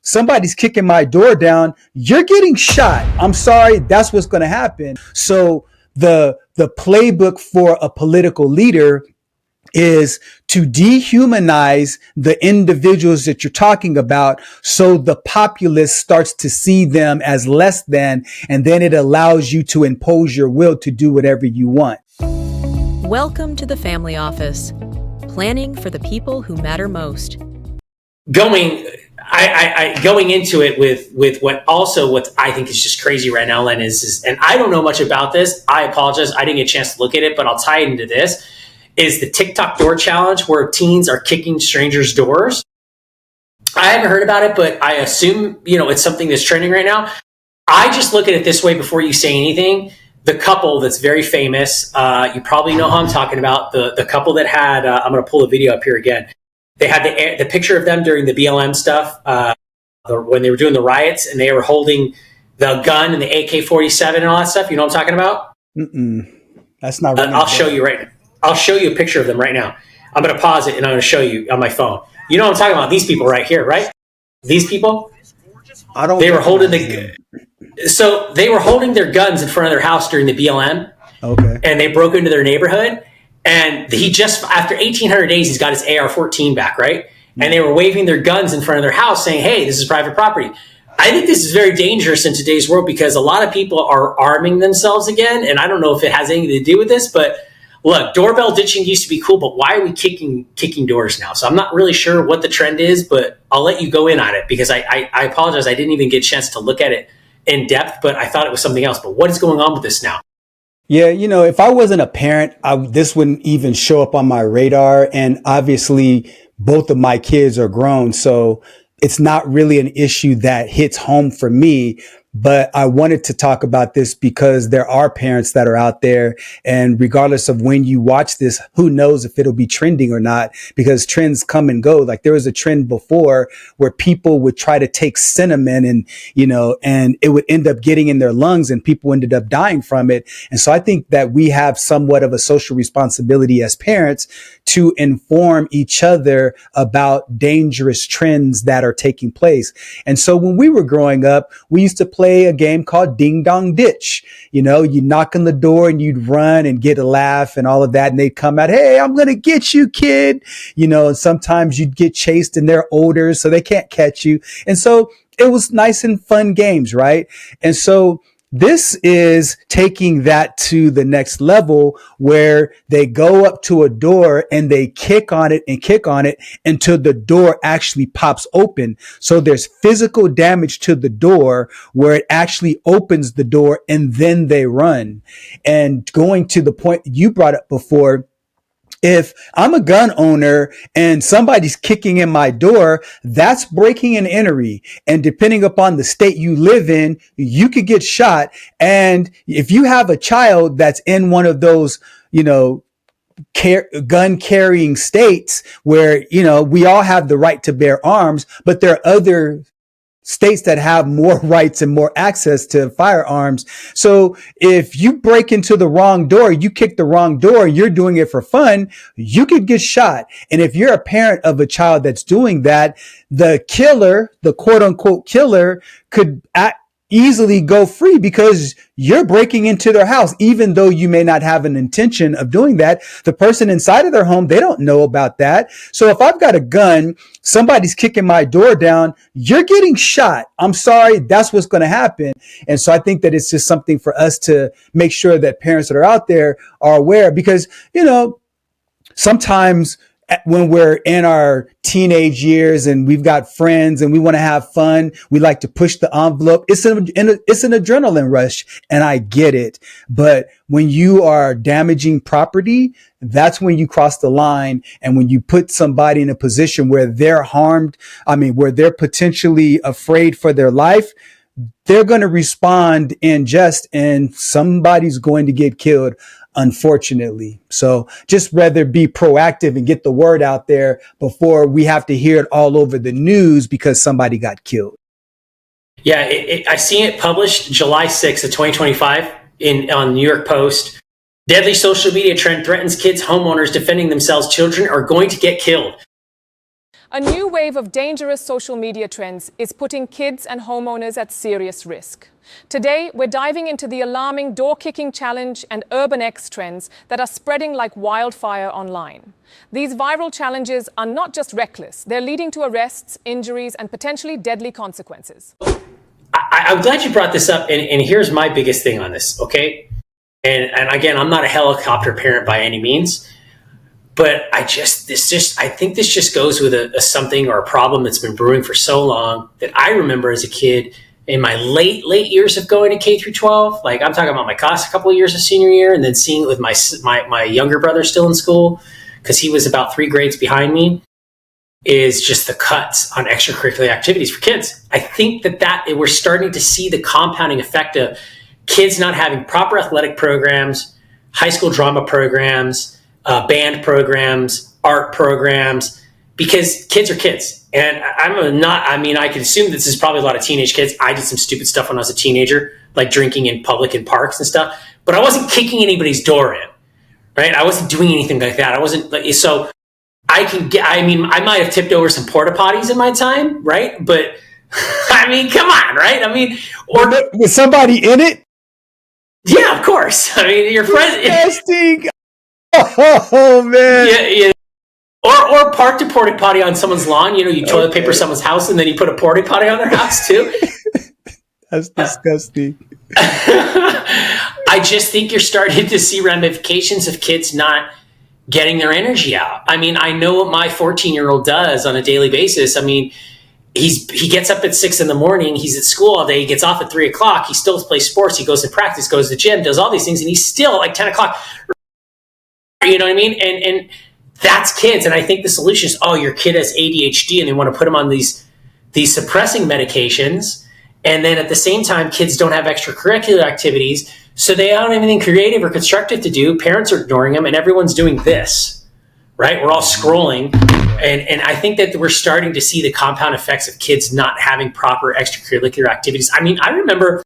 somebody's kicking my door down, you're getting shot. I'm sorry, that's what's going to happen. So the playbook for a political leader is to dehumanize the individuals that you're talking about, so the populace starts to see them as less than, and then it allows you to impose your will to do whatever you want. Welcome to the Family Office, planning for the people who matter most. Going into it with what I think is just crazy right now, Len, is and I don't know much about this. I apologize. I didn't get a chance to look at it, but I'll tie it into this. Is the TikTok door challenge where teens are kicking strangers' doors. I haven't heard about it, but I assume, it's something that's trending right now. I just look at it this way before you say anything. The couple that's very famous, you probably know who I'm talking about, the couple that had, I'm going to pull a video up here again. They had the picture of them during the BLM stuff, when they were doing the riots, and they were holding the gun and the AK-47 and all that stuff. You know what I'm talking about? That's not right. I'll show you right now. I'll show you a picture of them right now. I'm going to pause it and I'm going to show you on my phone. You know what I'm talking about? These people right here, right? These people? They were holding they were holding their guns in front of their house during the BLM. Okay. And they broke into their neighborhood. And he just, after 1,800 days, he's got his AR-14 back, right? And they were waving their guns in front of their house saying, hey, this is private property. I think this is very dangerous in today's world because a lot of people are arming themselves again. And I don't know if it has anything to do with this, but look, doorbell ditching used to be cool, but why are we kicking doors now? So I'm not really sure what the trend is, but I'll let you go in on it because I apologize. I didn't even get a chance to look at it in depth, but I thought it was something else. But what is going on with this now? Yeah, if I wasn't a parent, this wouldn't even show up on my radar. And obviously, both of my kids are grown, so it's not really an issue that hits home for me. But I wanted to talk about this because there are parents that are out there, and regardless of when you watch this, who knows if it'll be trending or not, because trends come and go. Like there was a trend before where people would try to take cinnamon and it would end up getting in their lungs and people ended up dying from it. And so I think that we have somewhat of a social responsibility as parents to inform each other about dangerous trends that are taking place. And so when we were growing up, we used to play a game called Ding Dong Ditch. You knock on the door and you'd run and get a laugh and all of that. And they'd come out, hey, I'm going to get you, kid. And sometimes you'd get chased and they're older, so they can't catch you. And so it was nice and fun games, right? And so this is taking that to the next level where they go up to a door and they kick on it until the door actually pops open. So there's physical damage to the door where it actually opens the door and then they run. And going to the point you brought up before, if I'm a gun owner and somebody's kicking in my door, that's breaking and entry. And depending upon the state you live in, you could get shot. And if you have a child that's in one of those, gun carrying states where, we all have the right to bear arms, but there are other states that have more rights and more access to firearms. So if you break into the wrong door, you kick the wrong door, you're doing it for fun, you could get shot. And if you're a parent of a child that's doing that, the killer, the quote unquote killer, could easily go free because you're breaking into their house, even though you may not have an intention of doing that. The person inside of their home, they don't know about that. So if I've got a gun, somebody's kicking my door down, you're getting shot. I'm sorry, that's what's going to happen. And so I think that it's just something for us to make sure that parents that are out there are aware, because, sometimes when we're in our teenage years and we've got friends and we want to have fun, we like to push the envelope. It's an adrenaline rush, and I get it. But when you are damaging property, that's when you cross the line. And when you put somebody in a position where they're harmed, where they're potentially afraid for their life, they're going to respond in jest, and somebody's going to get killed, unfortunately. So just rather be proactive and get the word out there before we have to hear it all over the news because somebody got killed. Yeah, I see it published July 6th of 2025 on New York Post. Deadly social media trend threatens kids, homeowners defending themselves. Children are going to get killed. A new wave of dangerous social media trends is putting kids and homeowners at serious risk. Today, we're diving into the alarming door-kicking challenge and urban X trends that are spreading like wildfire online. These viral challenges are not just reckless, they're leading to arrests, injuries, and potentially deadly consequences. I'm glad you brought this up, and here's my biggest thing on this, okay? And again, I'm not a helicopter parent by any means, but I think this just goes with a something or a problem that's been brewing for so long that I remember as a kid in my late years of going to K through 12. Like, I'm talking about my class a couple of years of senior year, and then seeing it with my younger brother still in school, because he was about 3 grades behind me, is just the cuts on extracurricular activities for kids. I think that we're starting to see the compounding effect of kids not having proper athletic programs, high school drama programs, band programs, art programs, because kids are kids. And I can assume this is probably a lot of teenage kids. I did some stupid stuff when I was a teenager, like drinking in public in parks and stuff, but I wasn't kicking anybody's door in, right? I wasn't doing anything like that. I wasn't like, so I might have tipped over some porta potties in my time, right? But I mean, come on, right? I mean, or with somebody in it? Yeah, of course. I mean, your friend. Disgusting. Oh man. Yeah. Or parked a porta potty on someone's lawn. You know, you toilet paper someone's house, and then you put a porta potty on their house too. That's disgusting. I just think you're starting to see ramifications of kids not getting their energy out. I mean, I know what my 14-year-old does on a daily basis. I mean, he gets up at 6 a.m. He's at school all day. He gets off at 3 o'clock. He still plays sports. He goes to practice, goes to the gym, does all these things, and he's still at like 10 o'clock. You know what I mean? And that's kids. And I think the solution is, your kid has ADHD, and they want to put him on these suppressing medications. And then at the same time, kids don't have extracurricular activities, so they don't have anything creative or constructive to do. Parents are ignoring them, and everyone's doing this, right? We're all scrolling. And I think that we're starting to see the compound effects of kids not having proper extracurricular activities. I mean, I remember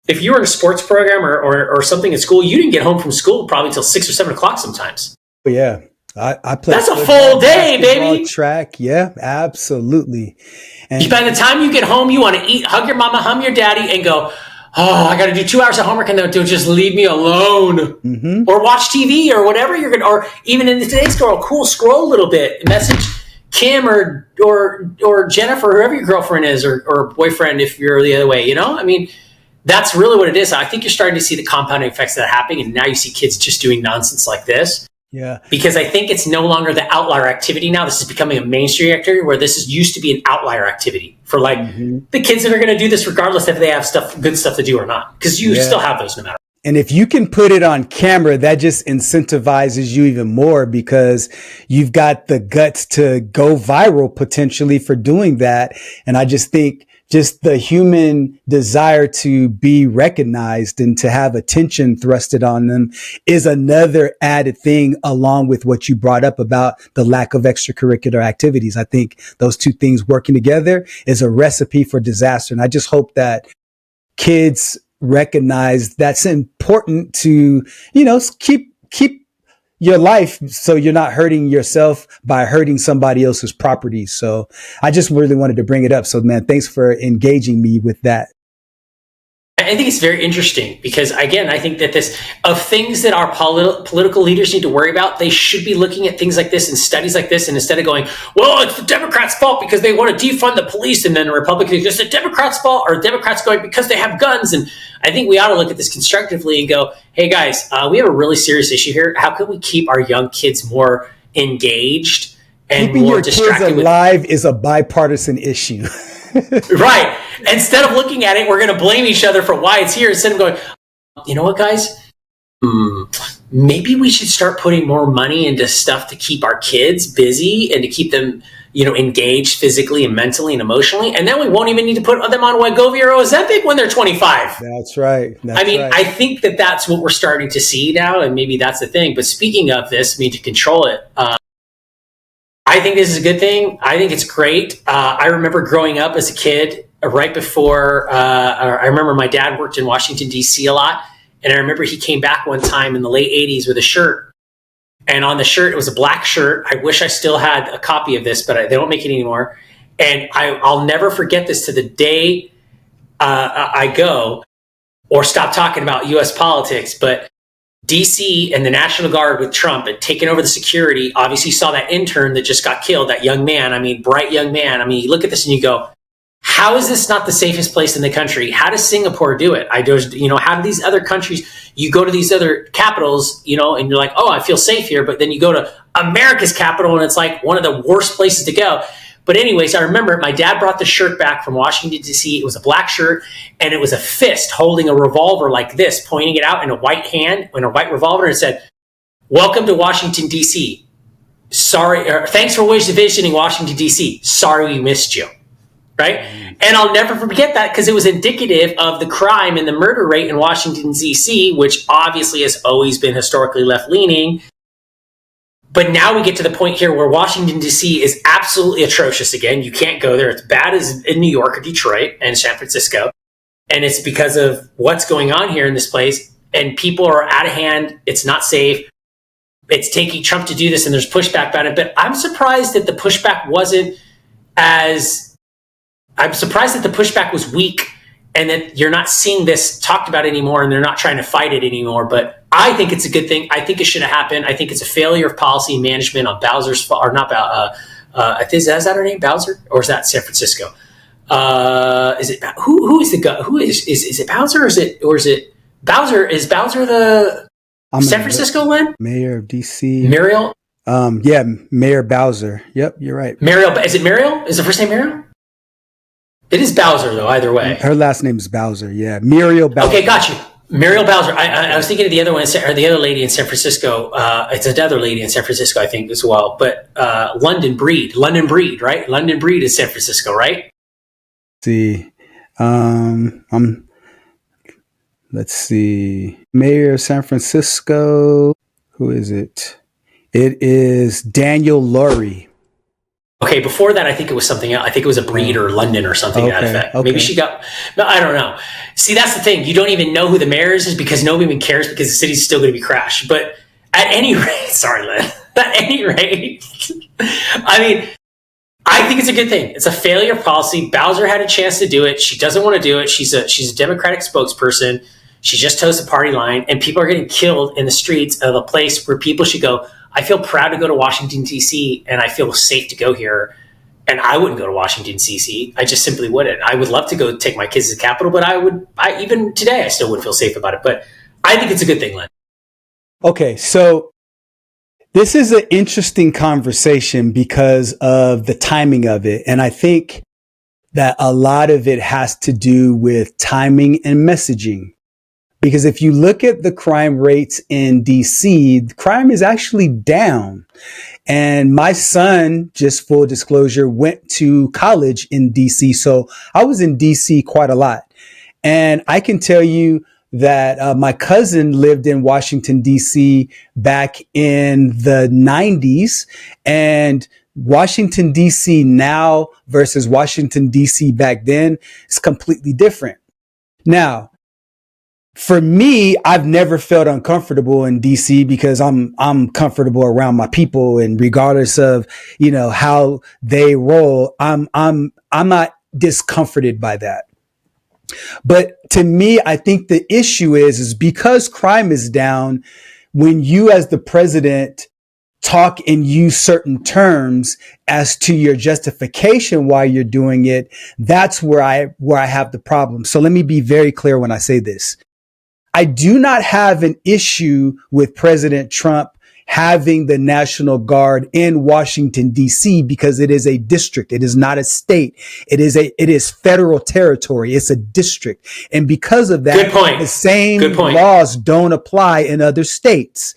if you were in a sports program or something at school, you didn't get home from school probably until 6 or 7 o'clock sometimes. But yeah, I played. That's a full day, baby. Track, yeah, absolutely. And by the time you get home, you want to eat, hug your mama, hum your daddy, and go, I got to do 2 hours of homework, and they'll just leave me alone. Mm-hmm. Or watch TV or whatever you're going to, or even in today's girl, scroll a little bit, message Kim or Jennifer, whoever your girlfriend is, or boyfriend if you're the other way, you know? I mean, that's really what it is. I think you're starting to see the compounding effects that are happening, and now you see kids just doing nonsense like this. Yeah. Because I think it's no longer the outlier activity now. This is becoming a mainstream activity, where this used to be an outlier activity for like the kids that are going to do this regardless if they have good stuff to do or not. Because you still have those no matter. And if you can put it on camera, that just incentivizes you even more, because you've got the guts to go viral potentially for doing that. And I just think just the human desire to be recognized and to have attention thrusted on them is another added thing, along with what you brought up about the lack of extracurricular activities. I think those two things working together is a recipe for disaster. And I just hope that kids recognize that's important to, keep your life, so you're not hurting yourself by hurting somebody else's property. So I just really wanted to bring it up. So man, thanks for engaging me with that. I think it's very interesting because, again, I think that of things that our political leaders need to worry about, they should be looking at things like this and studies like this, and instead of going, well, it's the Democrats' fault because they want to defund the police, and then the Republicans, it's the Democrats' fault, or Democrats going because they have guns. And I think we ought to look at this constructively and go, hey guys, we have a really serious issue here. How can we keep our young kids more engaged and keeping more your distracted? Kids alive is a bipartisan issue. Right. Instead of looking at it, we're going to blame each other for why it's here, instead of going, you know what, guys? Maybe we should start putting more money into stuff to keep our kids busy and to keep them, engaged physically and mentally and emotionally. And then we won't even need to put them on Wegovy or Ozempic when they're 25. That's right. I think that's what we're starting to see now, and maybe that's the thing. But speaking of this, to control it, I think this is a good thing. I think it's great. I remember growing up as a kid, right before, I remember my dad worked in Washington, D.C. a lot. And I remember he came back one time in the late 80s with a shirt And on the shirt, it was a black shirt. I wish I still had a copy of this, but they don't make it anymore. And I'll never forget this to the day I go or stop talking about U.S. politics. But D.C. and the National Guard with Trump had taken over the security. Obviously, saw that intern that just got killed, that young man. I mean, bright young man. I mean, you look at this and you go, how is this not the safest place in the country? How does Singapore do it? How do these other countries, you go to these other capitals, and you're like, oh, I feel safe here. But then you go to America's capital and it's like one of the worst places to go. But anyways, I remember my dad brought the shirt back from Washington, D.C. It was a black shirt, and it was a fist holding a revolver like this, pointing it out in a white hand, in a white revolver, and it said, welcome to Washington, D.C. Thanks for visiting Washington, D.C. Sorry we missed you. Right? And I'll never forget that because it was indicative of the crime and the murder rate in Washington, D.C., which obviously has always been historically left-leaning. But now we get to the point here where Washington, D.C. is absolutely atrocious again. You can't go there. It's bad as in New York or Detroit and San Francisco. And it's because of what's going on here in this place. And people are out of hand. It's not safe. It's taking Trump to do this, and there's pushback about it. But I'm surprised that the pushback was weak and that you're not seeing this talked about anymore and they're not trying to fight it anymore. But I think it's a good thing. I think it should have happened. I think it's a failure of policy and management on Bowser's, or not is that her name, Bowser? Or is that San Francisco? Is it, who is the guy? Who is it Bowser or is it Bowser? Is Bowser the San Francisco Len? Mayor of D.C. Muriel? Yeah, Mayor Bowser. Yep, you're right. Muriel, is it Muriel? Is the first name Muriel? It is Bowser, though, either way. Her last name is Bowser, yeah. Muriel Bowser. Okay, got you. Muriel Bowser. I was thinking of the other one, or the other lady in San Francisco. It's another lady in San Francisco, I think, as well. But London Breed, right? London Breed is San Francisco, right? Let's see. Mayor of San Francisco. Who is it? It is Daniel Lurie. Okay, before that, I think it was something else. I think it was a Breed or London or something to that effect. Okay. Maybe she got... No, I don't know. See, that's the thing. You don't even know who the mayor is because nobody even cares because the city's still going to be crashed. But at any rate... Sorry, Len. At any rate... I mean, I think it's a good thing. It's a failure of policy. Bowser had a chance to do it. She doesn't want to do it. She's a Democratic spokesperson. She just toes the party line. And people are getting killed in the streets of a place where people should go... I feel proud to go to Washington, D.C., and I feel safe to go here. And I wouldn't go to Washington, D.C. I just simply wouldn't. I would love to go take my kids to the Capitol, but even today, I still wouldn't feel safe about it. But I think it's a good thing, Len. Okay, so this is an interesting conversation because of the timing of it. And I think that a lot of it has to do with timing and messaging. Because if you look at the crime rates in DC, crime is actually down. And my son, just full disclosure, went to college in DC. So I was in DC quite a lot. And I can tell you that my cousin lived in Washington, DC back in the 90s. And Washington, DC now versus Washington, DC back then is completely different. Now, for me, I've never felt uncomfortable in DC because I'm comfortable around my people, and regardless of, how they roll, I'm not discomforted by that. But to me, I think the issue is because crime is down, when you as the president talk and use certain terms as to your justification why you're doing it, that's where I have the problem. So let me be very clear when I say this. I do not have an issue with President Trump having the National Guard in Washington, D.C. because it is a district. It is not a state. It is federal territory. It's a district. And because of that, the same laws don't apply in other states.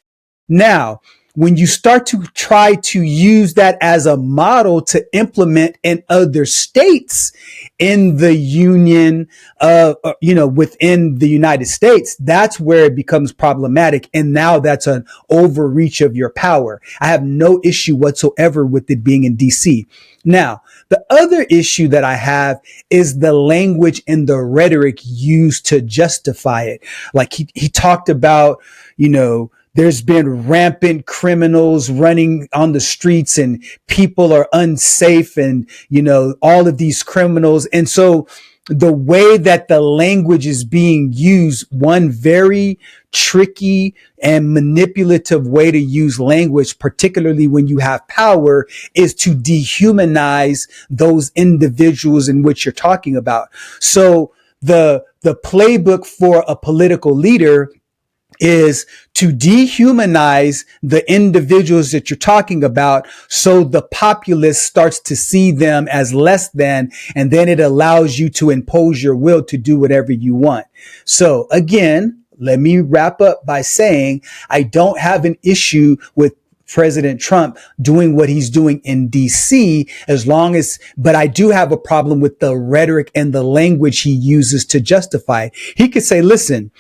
Now, when you start to try to use that as a model to implement in other states in the union, within the United States, that's where it becomes problematic. And now that's an overreach of your power. I have no issue whatsoever with it being in DC. Now, the other issue that I have is the language and the rhetoric used to justify it. Like he talked about, there's been rampant criminals running on the streets and people are unsafe and, all of these criminals. And so the way that the language is being used, one very tricky and manipulative way to use language, particularly when you have power, is to dehumanize those individuals in which you're talking about. So the playbook for a political leader is to dehumanize the individuals that you're talking about, so the populace starts to see them as less than, and then it allows you to impose your will to do whatever you want. So again, let me wrap up by saying I don't have an issue with President Trump doing what he's doing in DC, but I do have a problem with the rhetoric and the language he uses to justify it. He could say, listen,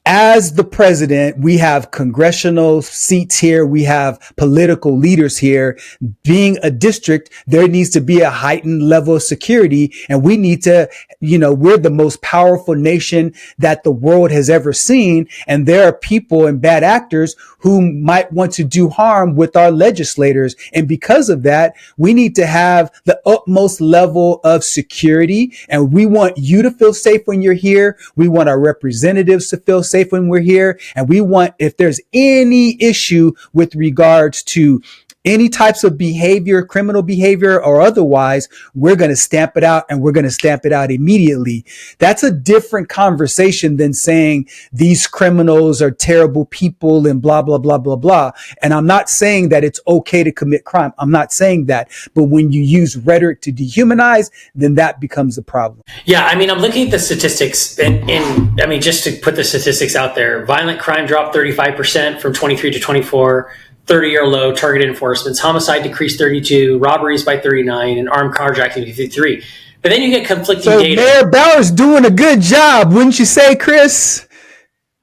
as the president, we have congressional seats here. We have political leaders here. Being a district, there needs to be a heightened level of security. And we need to, we're the most powerful nation that the world has ever seen. And there are people and bad actors who might want to do harm with our legislators. And because of that, we need to have the utmost level of security. And we want you to feel safe when you're here. We want our representatives to feel safe when we're here. And we want, if there's any issue with regards to any types of behavior, criminal behavior or otherwise, we're going to stamp it out, and we're going to stamp it out immediately. That's a different conversation than saying these criminals are terrible people and blah, blah, blah, blah, blah. And I'm not saying that it's okay to commit crime. I'm not saying that. But when you use rhetoric to dehumanize, then that becomes a problem. Yeah, I mean, I'm looking at the statistics, and I mean, just to put the statistics out there, violent crime dropped 35% from 23 to 24. 30-year low, targeted enforcements, homicide decreased 32, robberies by 39, and armed carjacking 53. But then you get conflicting data. Mayor Bauer's doing a good job, wouldn't you say, Chris?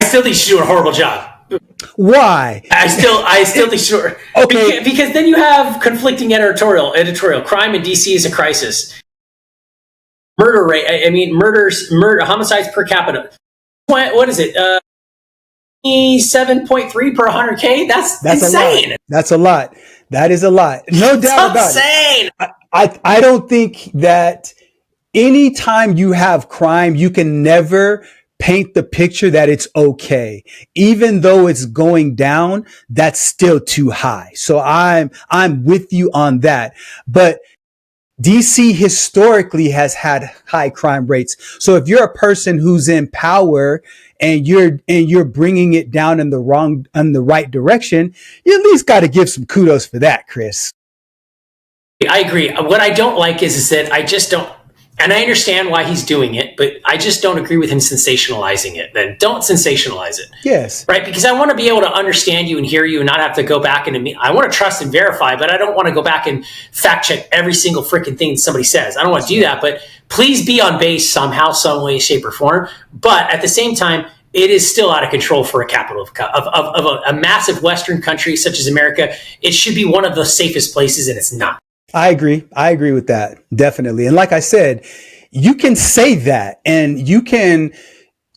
I still think she's doing a horrible job. Why? I still think she's okay. Because then you have conflicting editorial. Crime in DC is a crisis. Murder rate. I mean, homicides per capita. What is it? 7.3 per 100K. That's insane. That's a lot. That is a lot. No doubt about it. I don't think that anytime you have crime, you can never paint the picture that it's okay. Even though it's going down, that's still too high. So I'm with you on that. But DC historically has had high crime rates. So if you're a person who's in power and you're bringing it down in the right direction, you at least got to give some kudos for that, Chris. I agree. What I don't like is that I just don't, and I understand why he's doing it, but I just don't agree with him sensationalizing it. Then don't sensationalize it. Yes. Right? Because I want to be able to understand you and hear you and not have to go back and I want to trust and verify, but I don't want to go back and fact check every single freaking thing somebody says. I don't want to do that, but please be on base somehow, some way, shape, or form. But at the same time, it is still out of control for a capital of a massive Western country such as America. It should be one of the safest places, and it's not. I agree. I agree with that. Definitely. And like I said, you can say that and you can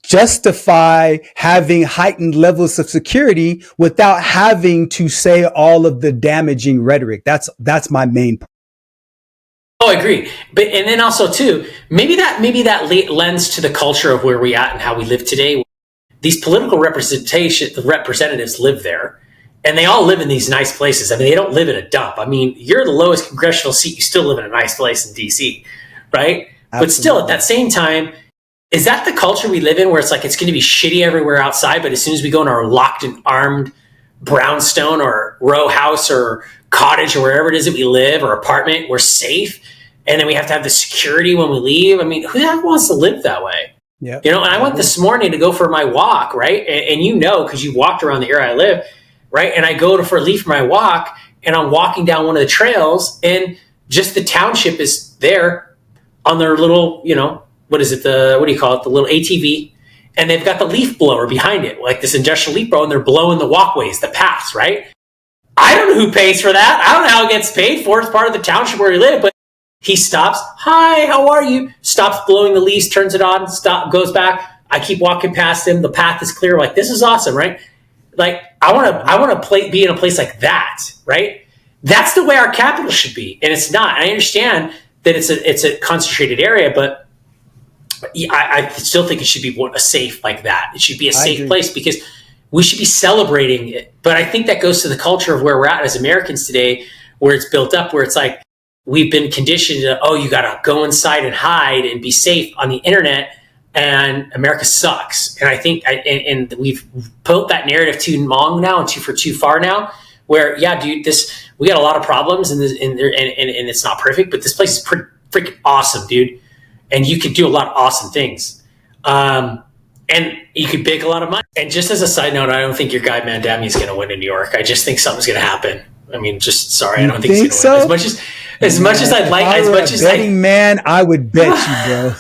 justify having heightened levels of security without having to say all of the damaging rhetoric. That's my main point. Oh, I agree. But, and then also too, maybe that lends to the culture of where we at and how we live today. These political representatives live there. And they all live in these nice places. I mean, they don't live in a dump. I mean, you're the lowest congressional seat. You still live in a nice place in D.C., right? Absolutely. But still, at that same time, is that the culture we live in where it's like it's going to be shitty everywhere outside, but as soon as we go in our locked and armed brownstone or row house or cottage or wherever it is that we live or apartment, we're safe? And then we have to have the security when we leave? I mean, who the heck wants to live that way? Yeah. You know, and I went this morning to go for my walk, right? And you know, because you walked around the area I live, right? And I go to leave for my walk and I'm walking down one of the trails and just the township is there on their little, you know, what do you call it? The little ATV. And they've got the leaf blower behind it, like this industrial leaf blower, and they're blowing the walkways, the paths, right? I don't know who pays for that. I don't know how it gets paid for. It's part of the township where we live, but he stops. Hi, how are you? Stops blowing the leaves, turns it on, goes back. I keep walking past him. The path is clear. Like, this is awesome, right? Like, I want to be in a place like that, right? That's the way our capital should be, and it's not. And I understand that it's a concentrated area, but I still think it should be a safe like that. It should be a safe place because we should be celebrating it. But I think that goes to the culture of where we're at as Americans today, where it's built up, where it's like we've been conditioned to, you got to go inside and hide and be safe on the internet, and America sucks. And I think, and we've built that narrative too long now and too far now, where, yeah, dude, we got a lot of problems and it's not perfect, but this place is pretty freaking awesome, dude. And you could do a lot of awesome things. And you could make a lot of money. And just as a side note, I don't think your guy Mamdani is going to win in New York. I just think something's going to happen. I mean, I don't think he's going to win. As much as I'd like, as much as betting man, I would bet you, bro.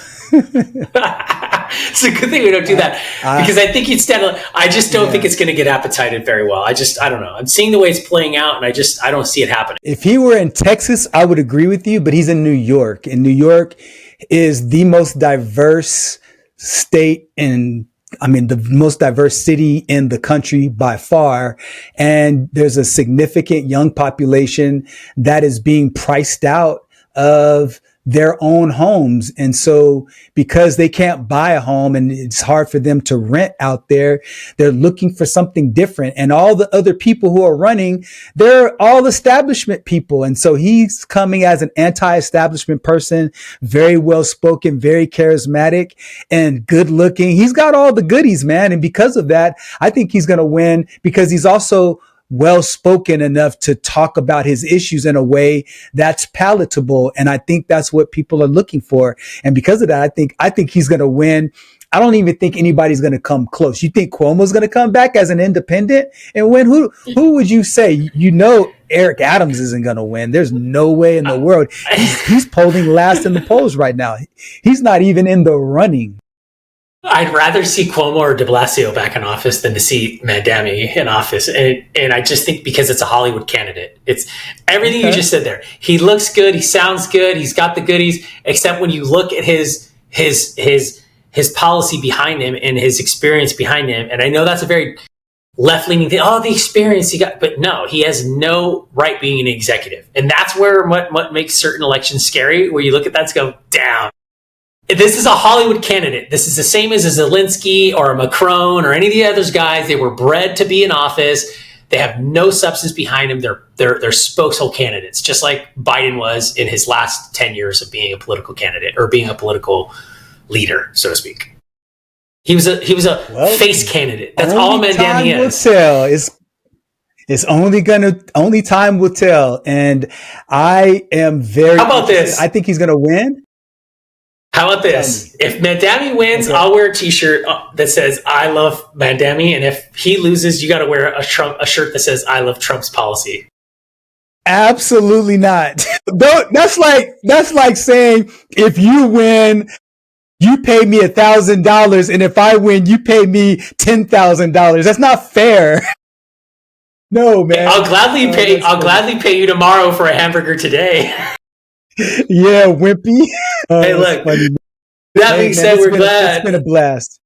It's a good thing we don't do that because I think he'd stand. I just don't think it's going to get appetized very well. I don't know. I'm seeing the way it's playing out, and I don't see it happening. If he were in Texas, I would agree with you, but he's in New York, and New York is the most diverse state the most diverse city in the country by far. And there's a significant young population that is being priced out of their own homes. And so because they can't buy a home and it's hard for them to rent out there, they're looking for something different. And all the other people who are running, they're all establishment people. And so he's coming as an anti-establishment person, very well spoken, very charismatic and good looking. He's got all the goodies, man. And because of that, I think he's going to win because he's also well spoken enough to talk about his issues in a way that's palatable. And I think that's what people are looking for. And because of that, I think he's going to win. I don't even think anybody's going to come close. You think Cuomo's going to come back as an independent and win? Who would you say? Eric Adams isn't going to win. There's no way in the world. He's polling last in the polls right now. He's not even in the running. I'd rather see Cuomo or de Blasio back in office than to see Mamdani in office. And I just think because it's a Hollywood candidate. It's everything you just said there. He looks good. He sounds good. He's got the goodies, except when you look at his policy behind him and his experience behind him. And I know that's a very left-leaning thing. Oh, the experience he got. But no, he has no right being an executive. And that's where what makes certain elections scary, where you look at that and go, damn. This is a Hollywood candidate. This is the same as a Zelensky or a Macron or any of the other guys. They were bred to be in office. They have no substance behind them. They're spokeshole candidates, just like Biden was in his last 10 years of being a political candidate or being a political leader, so to speak. He was a face candidate. That's all Mamdani is. Will tell. It's only time will tell. And I am very. How about this? I think he's going to win. How about this? If Mamdani wins, okay, I'll wear a T-shirt that says "I love Mamdani," and if he loses, you got to wear a shirt that says "I love Trump's policy." Absolutely not. That's like saying if you win, you pay me $1,000, and if I win, you pay me $10,000. That's not fair. No, man. I'll gladly pay you tomorrow for a hamburger today. Yeah, wimpy. Hey, look. That being said, we're glad. It's been a blast.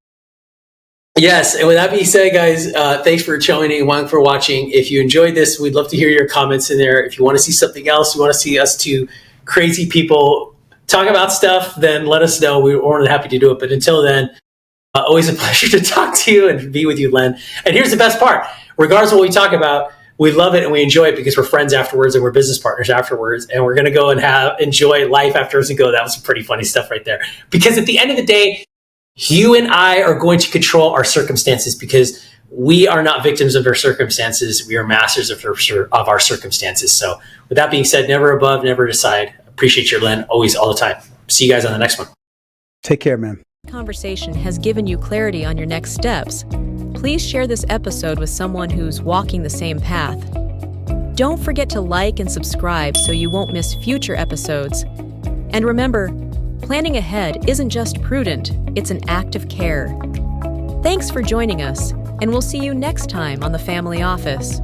Yes, and with that being said, guys, thanks for joining and for watching. If you enjoyed this, we'd love to hear your comments in there. If you want to see something else, you want to see us two crazy people talk about stuff, then let us know. We're more than happy to do it. But until then, always a pleasure to talk to you and be with you, Len. And here's the best part. Regardless of what we talk about, we love it and we enjoy it because we're friends afterwards and we're business partners afterwards. And we're going to go and enjoy life afterwards and go, that was some pretty funny stuff right there. Because at the end of the day, you and I are going to control our circumstances because we are not victims of our circumstances. We are masters of our circumstances. So with that being said, never above, never decide. Appreciate your Len, always, all the time. See you guys on the next one. Take care, man. Conversation has given you clarity on your next steps. Please share this episode with someone who's walking the same path. Don't forget to like and subscribe so you won't miss future episodes. And remember, planning ahead isn't just prudent, it's an act of care. Thanks for joining us, and we'll see you next time on The Family Office.